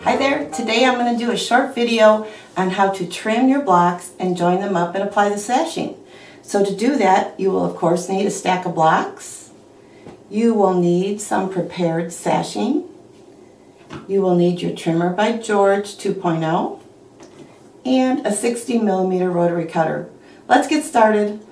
Hi there, today I'm going to do a short video on how to trim your blocks and join them up and apply the sashing. So to do that, you will of course need a stack of blocks. You will need some prepared sashing. You will need your trimmer by George 2.0 and a 60mm rotary cutter. Let's get started.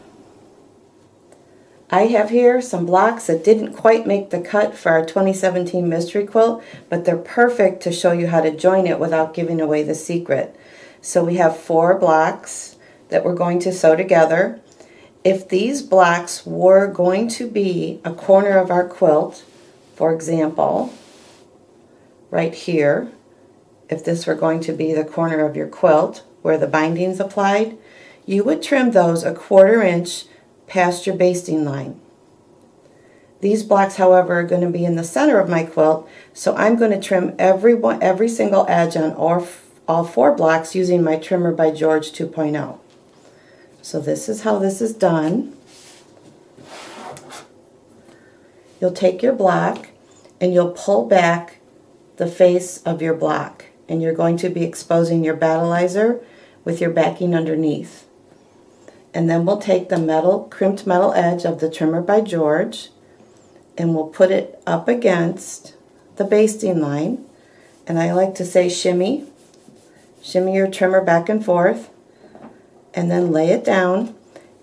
I have here some blocks that didn't quite make the cut for our 2017 mystery quilt, but they're perfect to show you how to join it without giving away the secret. So we have 4 blocks that we're going to sew together. If these blocks were going to be a corner of our quilt, for example, right here, if this were going to be the corner of your quilt where the binding's applied, you would trim those a 1/4 inch past your basting line. These blocks, however, are going to be in the center of my quilt, so I'm going to trim every single edge on all 4 blocks using my trimmer by George 2.0. So this is how this is done. You'll take your block and you'll pull back the face of your block, and you're going to be exposing your battleizer with your backing underneath. And then we'll take the crimped metal edge of the trimmer by George and we'll put it up against the basting line. And I like to say shimmy your trimmer back and forth, and then lay it down.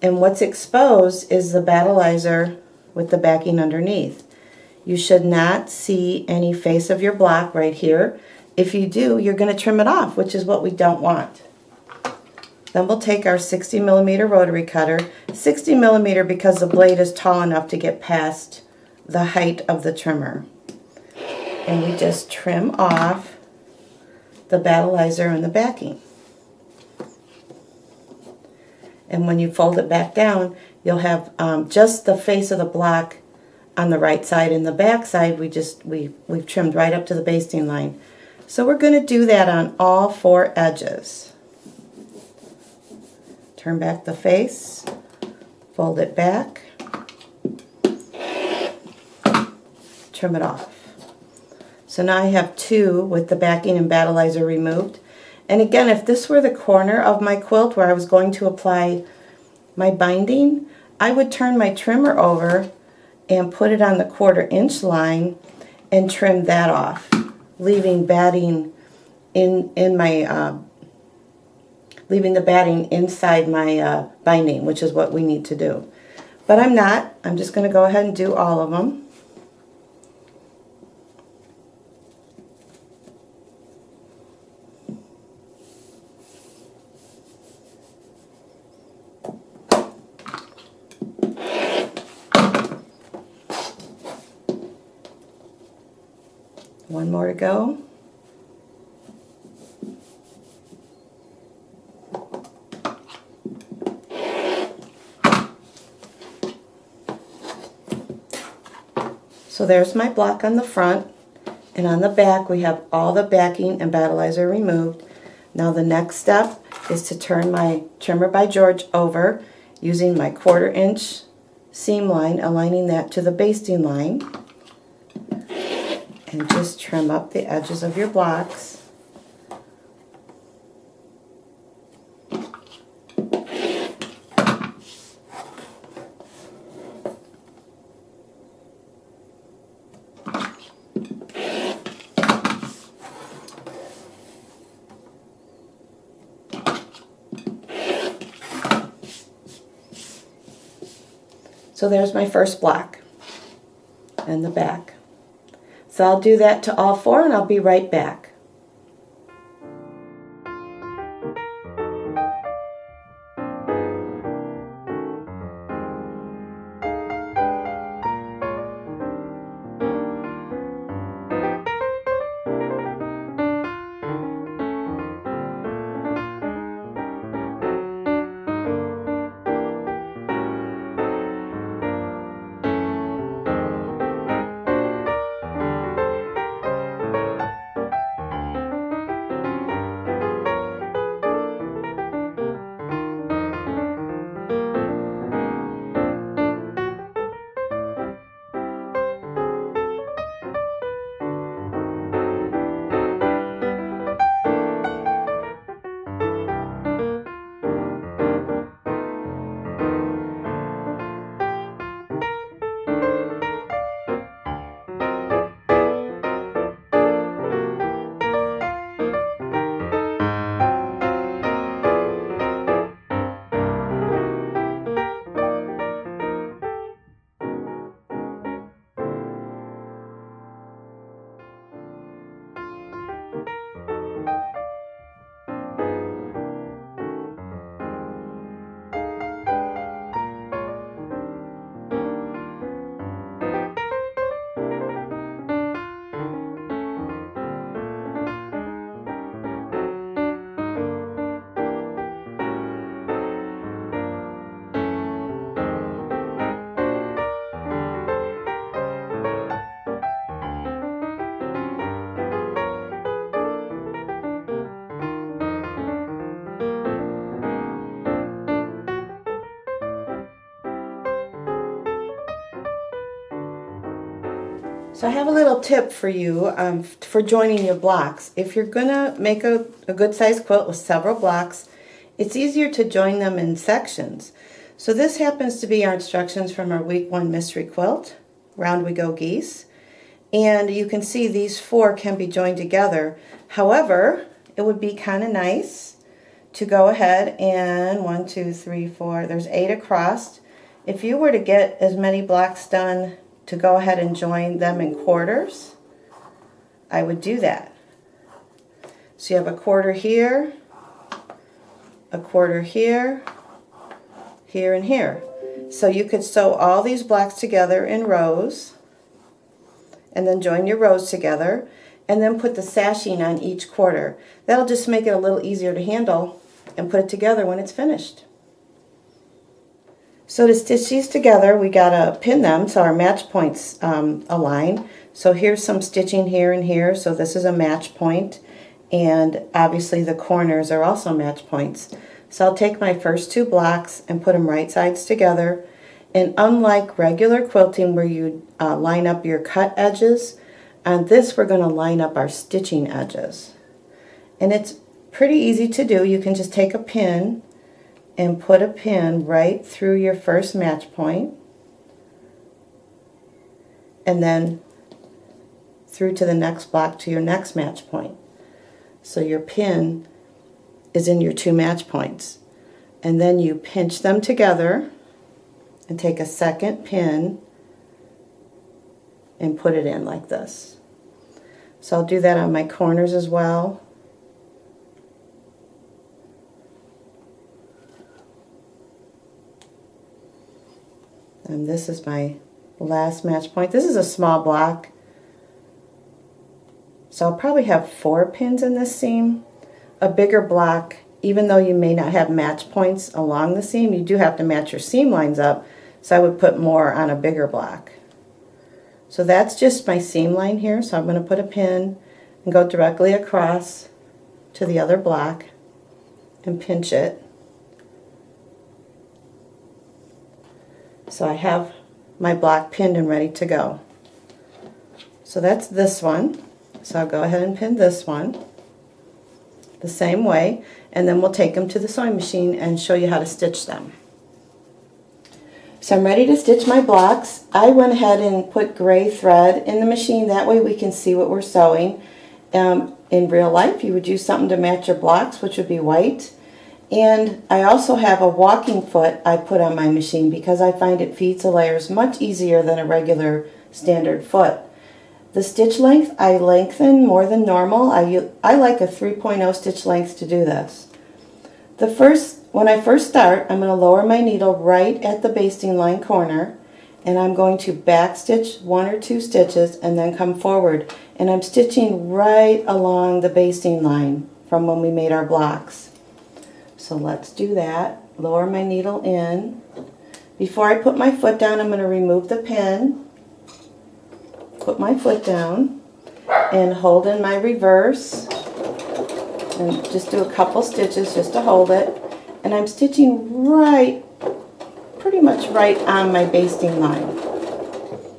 And what's exposed is the battleizer with the backing underneath. You should not see any face of your block right here. If you do, you're going to trim it off, which is what we don't want. Then we'll take our 60mm rotary cutter, 60mm because the blade is tall enough to get past the height of the trimmer. And we just trim off the battleizer and the backing. And when you fold it back down, you'll have just the face of the block on the right side, and the back side we've trimmed right up to the basting line. So we're going to do that on all 4 edges. Turn back the face, fold it back, trim it off. So now I have 2 with the backing and battleizer removed. And again, if this were the corner of my quilt where I was going to apply my binding, I would turn my trimmer over and put it on the 1/4 inch line and trim that off, leaving batting leaving the batting inside my binding, which is what we need to do. But I'm not. I'm just going to go ahead and do all of them. One more to go. So there's my block on the front, and on the back we have all the backing and battleizer removed. Now the next step is to turn my trimmer by George over using my 1/4 inch seam line, aligning that to the basting line, and just trim up the edges of your blocks. So there's my first block and the back. So I'll do that to all 4 and I'll be right back. So I have a little tip for you for joining your blocks. If you're going to make a good sized quilt with several blocks, it's easier to join them in sections. So this happens to be our instructions from our week 1 mystery quilt, Round We Go Geese. And you can see these 4 can be joined together. However, it would be kind of nice to go ahead and 1, 2, 3, 4, there's 8 across. If you were to get as many blocks done to go ahead and join them in quarters, I would do that. So you have a quarter here, a quarter here, here, and here. So you could sew all these blocks together in rows and then join your rows together and then put the sashing on each quarter. That'll just make it a little easier to handle and put it together when it's finished. So to stitch these together, we gotta pin them so our match points align. So here's some stitching here and here, so this is a match point, and obviously the corners are also match points. So I'll take my first 2 blocks and put them right sides together, and unlike regular quilting where you line up your cut edges, on this we're gonna line up our stitching edges. And it's pretty easy to do. You can just take a pin and put a pin right through your first match point and then through to the next block to your next match point. So your pin is in your 2 match points. And then you pinch them together and take a second pin and put it in like this. So I'll do that on my corners as well. And this is my last match point. This is a small block, so I'll probably have 4 pins in this seam. A bigger block, even though you may not have match points along the seam, you do have to match your seam lines up, so I would put more on a bigger block. So that's just my seam line here, so I'm going to put a pin and go directly across to the other block and pinch it. So I have my block pinned and ready to go. So that's this one. So I'll go ahead and pin this one the same way, and then we'll take them to the sewing machine and show you how to stitch them. So I'm ready to stitch my blocks. I went ahead and put gray thread in the machine, that way we can see what we're sewing. In real life you would use something to match your blocks, which would be white. And I also have a walking foot I put on my machine because I find it feeds the layers much easier than a regular standard foot. The stitch length I lengthen more than normal. I like a 3.0 stitch length to do this. When I first start, I'm going to lower my needle right at the basting line corner, and I'm going to back stitch 1 or 2 stitches and then come forward. And I'm stitching right along the basting line from when we made our blocks. So let's do that. Lower my needle in. Before I put my foot down, I'm going to remove the pin, put my foot down, and hold in my reverse, and just do a couple stitches just to hold it. And I'm stitching right, pretty much right on my basting line,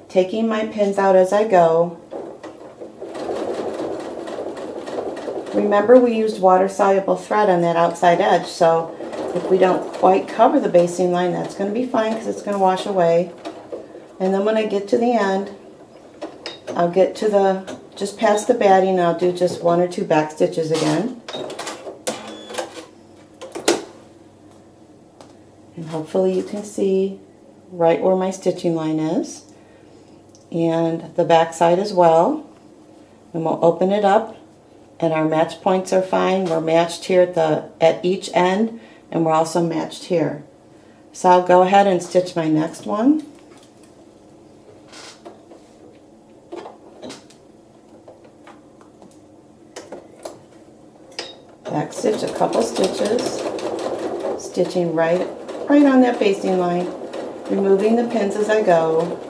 taking my pins out as I go. Remember, we used water-soluble thread on that outside edge, so if we don't quite cover the basting line, that's going to be fine because it's going to wash away. And then when I get to the end, I'll get to just past the batting, and I'll do just 1 or 2 back stitches again. And hopefully you can see right where my stitching line is, and the back side as well. And we'll open it up. And our match points are fine. We're matched here at each end, and we're also matched here. So I'll go ahead and stitch my next one. Back stitch a couple stitches, stitching right on that basting line, removing the pins as I go.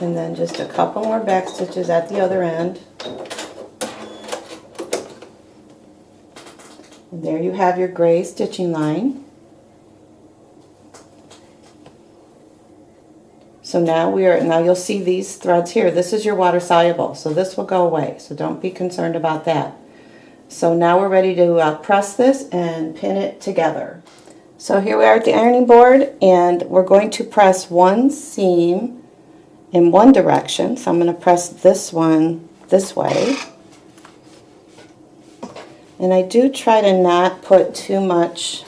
And then just a couple more back stitches at the other end. And There you have your gray stitching line. So now you'll see these threads here. This is your water soluble, so this will go away. So don't be concerned about that. So now we're ready to press this and pin it together. So here we are at the ironing board, and we're going to press one seam in one direction. So I'm going to press this one this way. And I do try to not put too much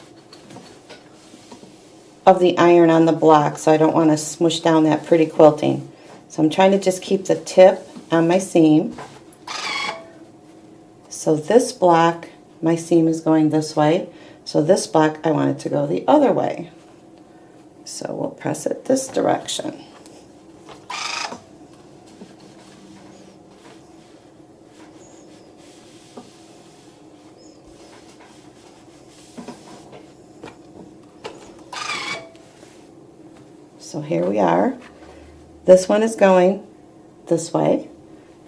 of the iron on the block, so I don't want to smush down that pretty quilting. So I'm trying to just keep the tip on my seam. So this block, my seam is going this way. So this block, I want it to go the other way. So we'll press it this direction. So here we are. This one is going this way,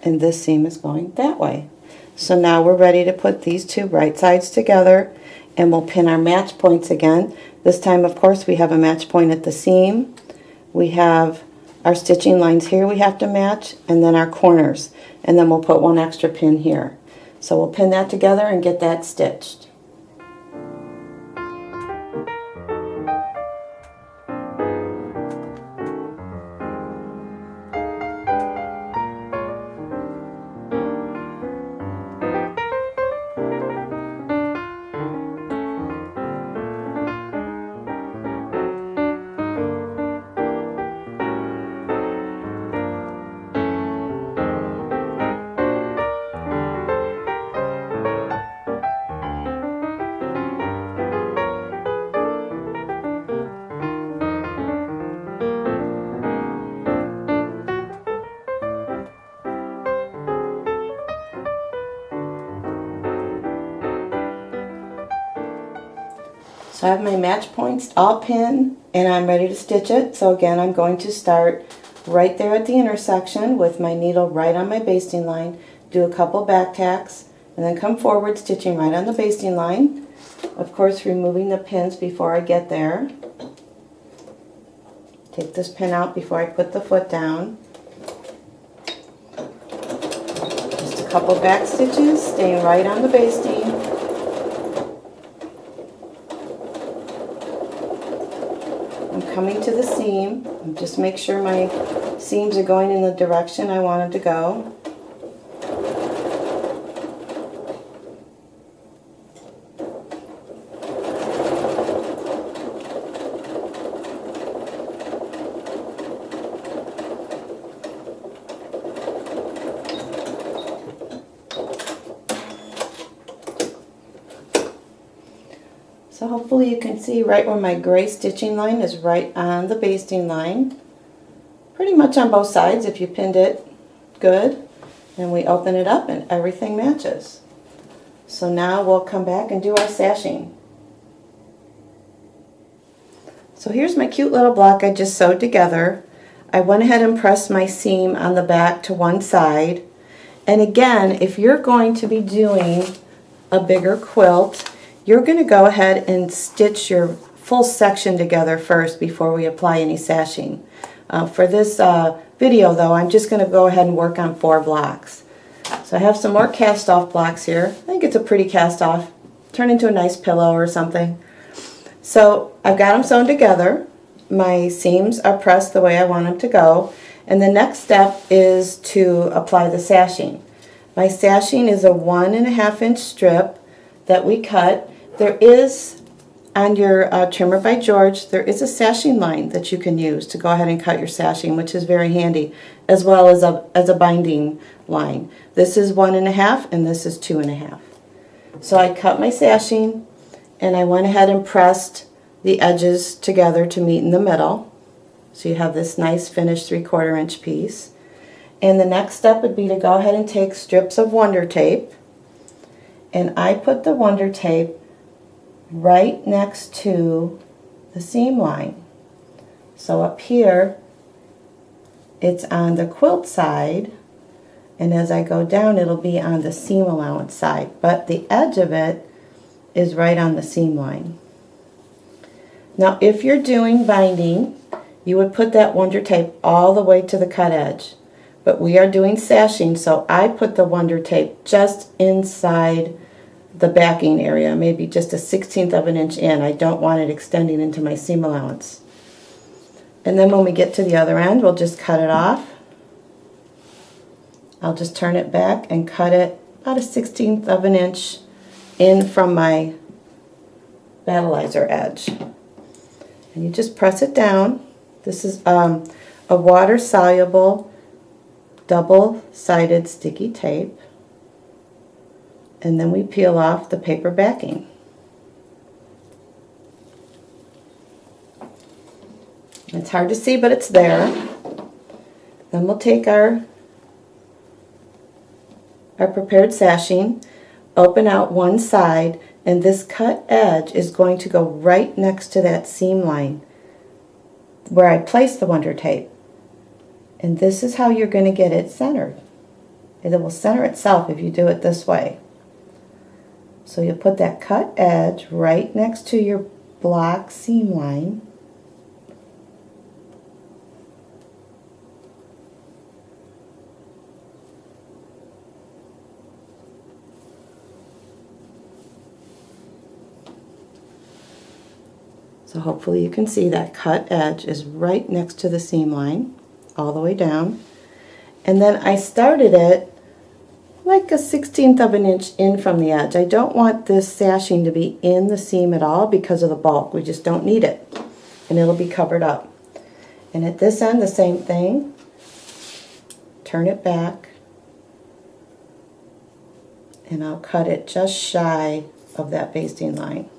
and this seam is going that way. So now we're ready to put these two right sides together, and we'll pin our match points again. This time, of course, we have a match point at the seam. We have our stitching lines here we have to match, and then our corners. And then we'll put one extra pin here. So we'll pin that together and get that stitched. So I have my match points all pinned, and I'm ready to stitch it. So again, I'm going to start right there at the intersection with my needle right on my basting line, do a couple back tacks, and then come forward stitching right on the basting line. Of course, removing the pins before I get there. Take this pin out before I put the foot down. Just a couple back stitches, staying right on the basting. I'm coming to the seam, and just make sure my seams are going in the direction I want them to go. So hopefully you can see right where my gray stitching line is right on the basting line. Pretty much on both sides if you pinned it good. And we open it up and everything matches. So now we'll come back and do our sashing. So here's my cute little block I just sewed together. I went ahead and pressed my seam on the back to one side. And again, if you're going to be doing a bigger quilt, you're going to go ahead and stitch your full section together first before we apply any sashing. For this video though, I'm just going to go ahead and work on 4 blocks. So I have some more cast off blocks here. I think it's a pretty cast off. Turn into a nice pillow or something. So I've got them sewn together. My seams are pressed the way I want them to go. And the next step is to apply the sashing. My sashing is a 1.5 inch strip that we cut. There is, on your Trimmer by George, there is a sashing line that you can use to go ahead and cut your sashing, which is very handy, as well as a binding line. This is 1.5 and this is 2.5. So I cut my sashing and I went ahead and pressed the edges together to meet in the middle. So you have this nice finished 3/4 inch piece. And the next step would be to go ahead and take strips of Wonder Tape, and I put the Wonder Tape right next to the seam line. So up here it's on the quilt side, and as I go down it'll be on the seam allowance side, but the edge of it is right on the seam line. Now if you're doing binding, you would put that Wonder Tape all the way to the cut edge. But we are doing sashing, so I put the Wonder Tape just inside the backing area, maybe just a 1/16 of an inch in. I don't want it extending into my seam allowance. And then when we get to the other end, we'll just cut it off. I'll just turn it back and cut it about a 1/16 of an inch in from my battleizer edge. And you just press it down. This is a water-soluble double-sided sticky tape. And then we peel off the paper backing. It's hard to see, but it's there. Then we'll take our prepared sashing, open out one side, and this cut edge is going to go right next to that seam line where I placed the Wonder Tape. And this is how you're going to get it centered. It will center itself if you do it this way. So you'll put that cut edge right next to your block seam line. So hopefully you can see that cut edge is right next to the seam line, all the way down. And then I started it like a 1/16 of an inch in from the edge. I don't want this sashing to be in the seam at all because of the bulk. We just don't need it. And it'll be covered up. And at this end, the same thing. Turn it back. And I'll cut it just shy of that basting line.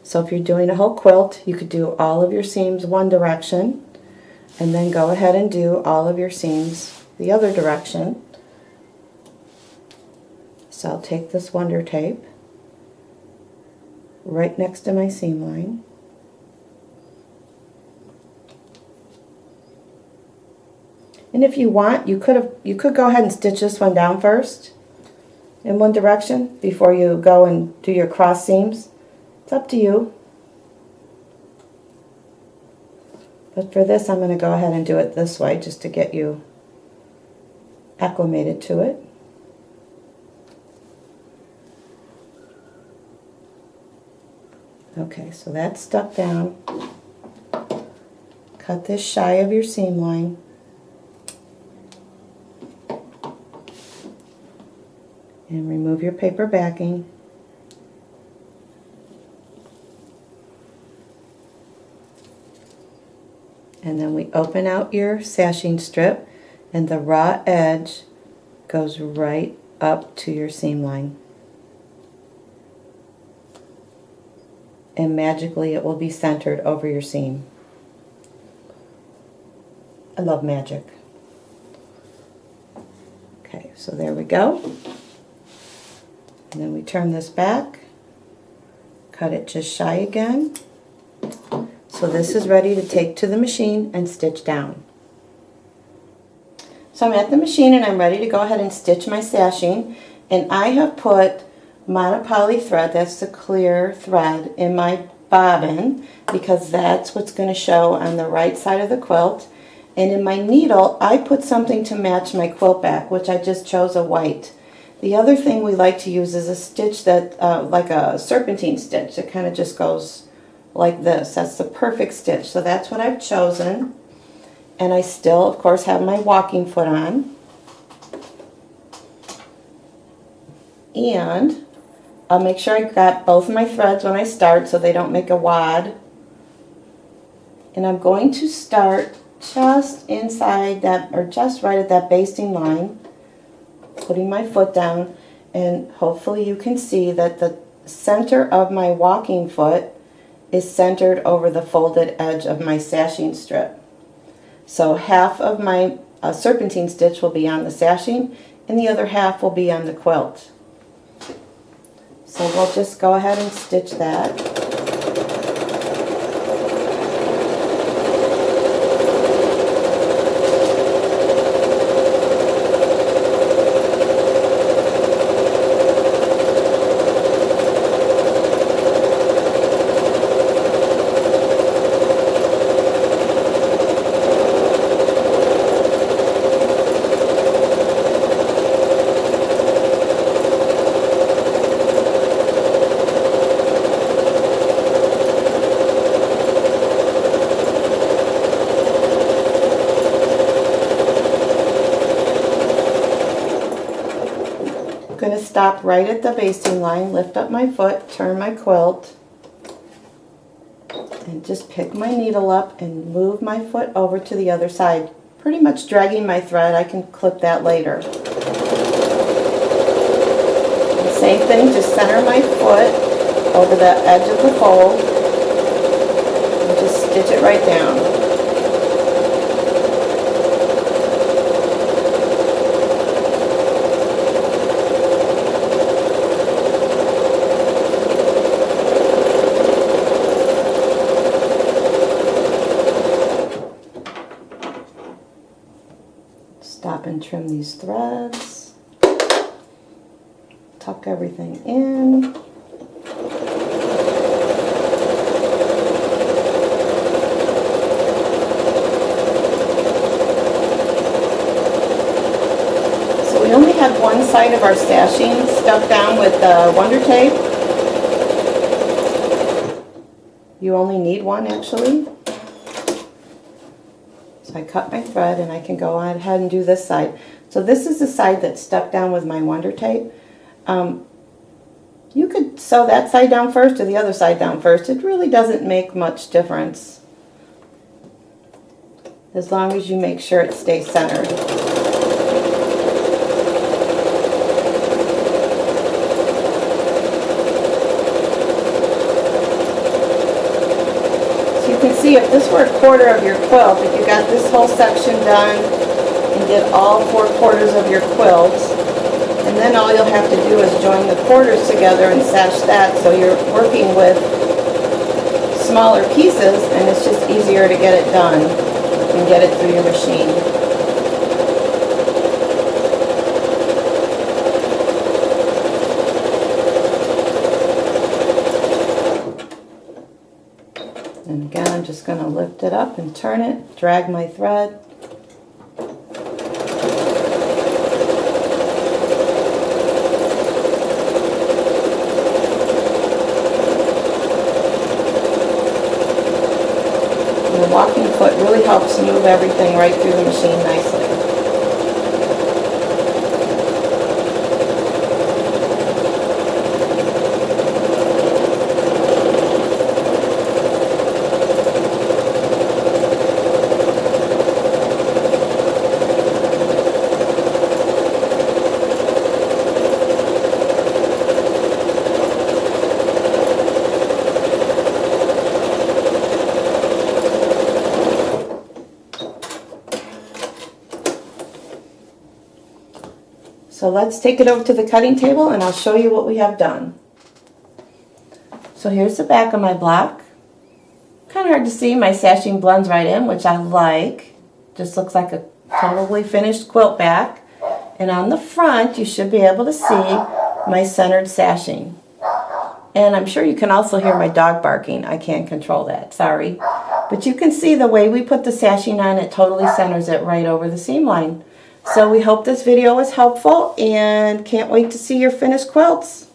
So if you're doing a whole quilt, you could do all of your seams one direction, and then go ahead and do all of your seams the other direction. So I'll take this Wonder Tape right next to my seam line. And if you want, you could go ahead and stitch this one down first in one direction before you go and do your cross seams. It's up to you. But for this, I'm going to go ahead and do it this way just to get you acclimated to it. Okay, so that's stuck down. Cut this shy of your seam line. And remove your paper backing. And then we open out your sashing strip, and the raw edge goes right up to your seam line. And magically it will be centered over your seam. I love magic. Okay, so there we go. And then we turn this back, cut it just shy again. So this is ready to take to the machine and stitch down. So I'm at the machine and I'm ready to go ahead and stitch my sashing. And I have put monopoly thread, that's the clear thread, in my bobbin because that's what's going to show on the right side of the quilt. And in my needle, I put something to match my quilt back, which I just chose a white. The other thing we like to use is a stitch that, like a serpentine stitch, that kind of just goes like this. That's the perfect stitch. So that's what I've chosen. And I still, of course, have my walking foot on. And I'll make sure I got both my threads when I start so they don't make a wad. And I'm going to start just inside that, or just right at that basting line, putting my foot down, and hopefully you can see that the center of my walking foot is centered over the folded edge of my sashing strip. So half of my serpentine stitch will be on the sashing and the other half will be on the quilt. So we'll just go ahead and stitch that. stop right at the basting line, lift up my foot, turn my quilt, and just pick my needle up and move my foot over to the other side. Pretty much dragging my thread. I can clip that later. And same thing, just center my foot over the edge of the fold and just stitch it right down. Stop and trim these threads. Tuck everything in. So we only had one side of our stashing stuck down with Wonder Tape. You only need one actually. I cut my thread and I can go on ahead and do this side. So this is the side that's stuck down with my Wonder Tape. You could sew that side down first or the other side down first. It really doesn't make much difference, as long as you make sure it stays centered. See, if this were a quarter of your quilt, if you got this whole section done and did all 4 quarters of your quilt, and then all you'll have to do is join the quarters together and sash that, so you're working with smaller pieces and it's just easier to get it done and get it through your machine. And again, I'm just going to lift it up and turn it, drag my thread. And the walking foot really helps move everything right through the machine nicely. So let's take it over to the cutting table and I'll show you what we have done. So here's the back of my block. Kind of hard to see, my sashing blends right in, which I like. Just looks like a totally finished quilt back. And on the front, you should be able to see my centered sashing. And I'm sure you can also hear my dog barking. I can't control that, sorry. But you can see the way we put the sashing on, it totally centers it right over the seam line. So we hope this video was helpful and can't wait to see your finished quilts.